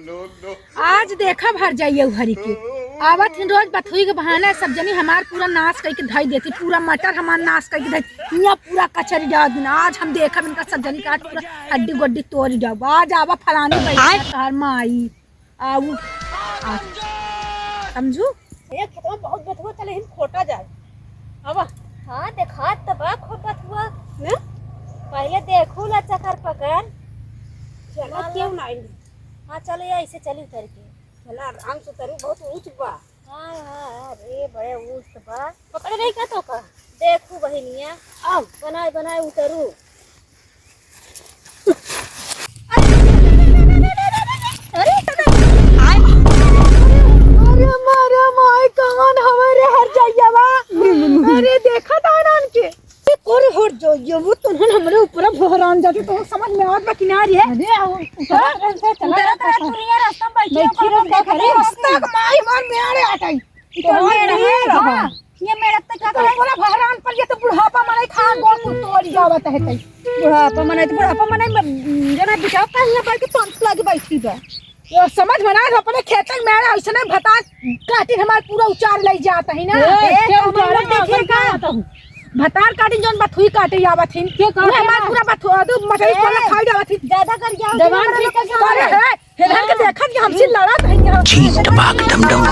आज देखा भर जाइए हरी के आवत ही रोज बथुई के बहाना सब जनी हमार पूरा नाश करके धई देती, पूरा मटर हमार नाश करके धई यहाँ पूरा कचरी डाल दिन। आज हम देखा इनका सब जनी का पूरा हड्डी गोड्डी तोड़ जाओ। आज आवा फलानी बैठा माई आऊ समझू एक खेतवा बहुत बथुआ चले हम खोटा जाए अब। हाँ देखा तब खोटा हुआ ना पहले देखो ला चकर पकड़ चला क्यों नहीं। हाँ चलो या ऐसे चली उतर के चला आराम से उतरू, बहुत ऊंच बा। हाँ हाँ अरे बड़े ऊंच बा पकड़ नहीं का तो का देखू बहनिया आओ बनाए बनाए उतरू। अरे मारा माई कौन हमारे हर जाइया बा। अरे देखा दानान के और हट जो ये वो तो हमरे ऊपर भहरान जाते तो समझ में आवत बा किनारे है। अरे चला तुरिया रास्ता बैठी रास्ता माई मार मेरे आटाई तो मेरा है ये मेरा तक का पूरा भहरान पर ये तो बुढ़ापा मने खा गोल को तोड़ जावत है तई बुढ़ापा मने जना बिचाव का यहाँ बैठ के पंख लागे बैठी बा। ये समझ बना अपने खेत में मेरा ऐसा भता काटी हमार पूरा उचार ले जाता है ना। देखे का भतार काटी जोन बथुई काटे आवत हिन के का हमार पूरा बथुआ दू मछली कोला खाई जावत हिन ज्यादा कर जाओ जवान ठीक है हेलन के देखत कि हमसे लड़त है चीज टबाक डमडम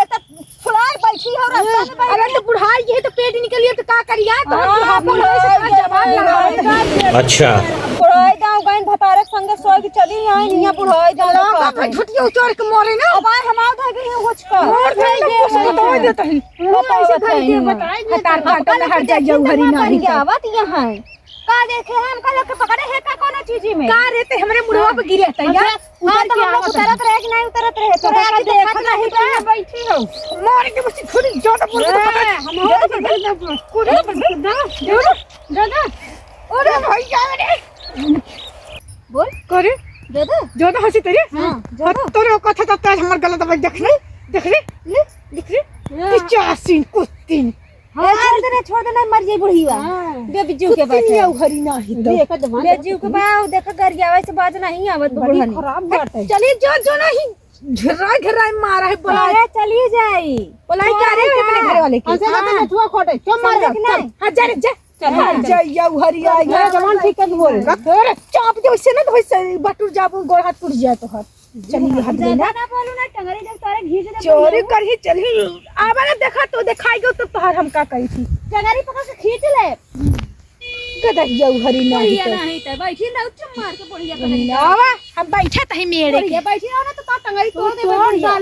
एत फुलाए बैठी हो रास्ता में। अरे तो बुढ़ाई ये तो पेट निकलिए तो का करिया तो बुढ़ापा से जवान लगा। अच्छा बुढ़ाई दाव गइन भतारे संगे सोई के चली आई निया बुढ़ाई दाव का झुटिया उचार के मोरे ना अब हम आउ धई गई होच का मोर दे कुछ बता देता है ऐसे धई के बताई भतार काटो में हट जाइयो हरी नहीं क्या बात यहां का देखे हम का लोग पकड़े है का कोनो चीज में का रहते हमरे मुड़वा पे गिरे त यार उधर के आवत उतरत रहे कि नहीं उतरत रहे तो का देखत नहीं का बैठी हो मोर के बस थोड़ी जोड़ बोल हम दादा अरे भाई जा रे बोल करे दादा जोदा हंसी तेरे हां तोरे कथा तो हमर गलत बात देख रे लिख रे 85 कुत्तीन हां छोड़ देना मर जाई बुढ़ीवा बेबिजू के बात है हरी नहीं देख दमा बेबिजू के बाव देख घर आवे से बात नहीं आवत बुढ़नी खराब बात है। चलिए जो नहीं घरा मारा है बोला अरे चली जाई बोला क्या रे अपने घर वाले की ऐसे ना नथुआ खोटे क्यों मार नहीं हां जा रे जा जइया हरी आ जवान ठीक है बोल अरे चाप जो से ना तो बटुर जाबू गोड़ हाथ टूट जाए तो हाथ चलिए हट देना ना बोलू ना टंगरी जब तारे घीच दे चोरी करही चली आबा ना देखा तो दिखाएगो तो तोहर हम का कही थी टंगरी पकड़ के खींच ले गदहिया हरी नहीं तो नहीं तो बैठी ना उच्च मार के बढ़िया टंगरी आवा हम बैठे तही मेरे के बैठी ना तो टंगरी तोड़ दे बढ़िया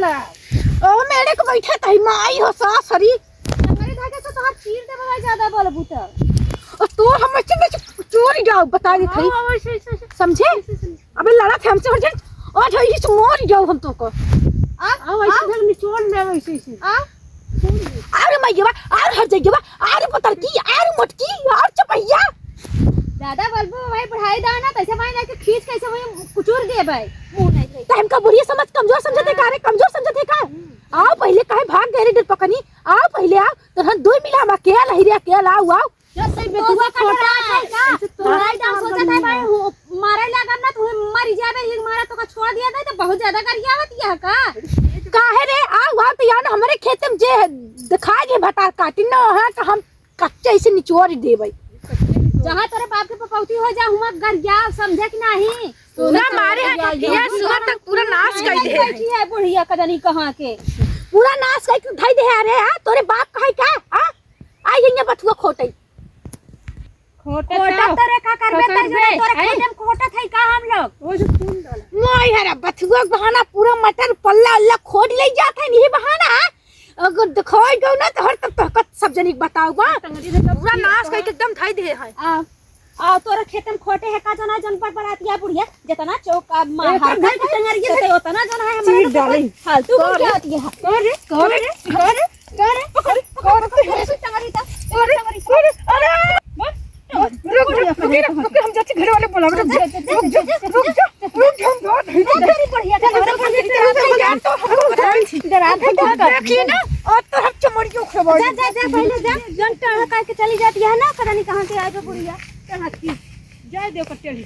ओ मेरे को बैठे तही माई हो सास हरी टंगरी धागे से तोहर चीर दे भाई ज्यादा बोल पुत्र और तो हम चोरी जाओ बता दी थी समझे। अबे लड़ा थे हमसे और आज ही से मोर जाओ हम तो को आ वैसे धर निचोड़ ले वैसे आ अरे मैया और हर जगह अरे पतर की अरे मोटकी और चपैया दादा बलबू भाई पढ़ाई दाना तैसे भाई जाके खींच कैसे भाई कुचूर दे भाई मुंह नहीं गई टाइम का बुढ़िया समझ कमजोर समझते का रे कमजोर समझते का। आओ पहले काहे भाग गए रे डर पकनी आओ पहले आओ तो हम दो मिला हम अकेला हिरिया अकेला आओ जो सही बेटुआ छोटा है का पढ़ाई दाव सोचत है भाई मारे लगा ना तू मर जावे ये मारा तो का छोड़ दिया था तो बहुत ज्यादा कर आवत यह का काहे रे आओ तो यार हमारे खेत में जे दिखा जे भता काटी ना है तो हम कच्चे से निचोड़ देबै जहां तेरे बाप के पपौती हो जा हुआ घर जा समझे कि नहीं पूरा मारे है सुबह तक पूरा नाश कर दे बैठी है बुढ़िया कदनी कहां के पूरा नाश कर के धई दे अरे तोरे बाप कहे का आ आई गई बथुआ खोटई खोटा तेरे का करबे तोरे खेत में खोटा थई का हम लोग वो जो खून डाला मोय हरा बथुआ बहाना पूरा मटर पल्ला अल्लाह खोद ले जात है नहीं बहाना अगर दिखाई गयो ना तो हर तक सब जनी बताओ बा पूरा नाश कर के एकदम धई दे है आ तोरा खेत में खोटे है का जना जन पर बरातिया बुढ़िया जितना चौका मार घर के टंगरिए से उतना जना है हमारे फालतू क्या होती है करे पकड़ टंगरी ता अरे रुक हम जाते घर वाले बोला रुक जा तेरी बढ़िया देखिए ना और तो हम चमड़ियों खबर जा पहले जा जन टंग का के चली जाती है ना पता नहीं कहां से आ गई बुढ़िया जाए दे कटेली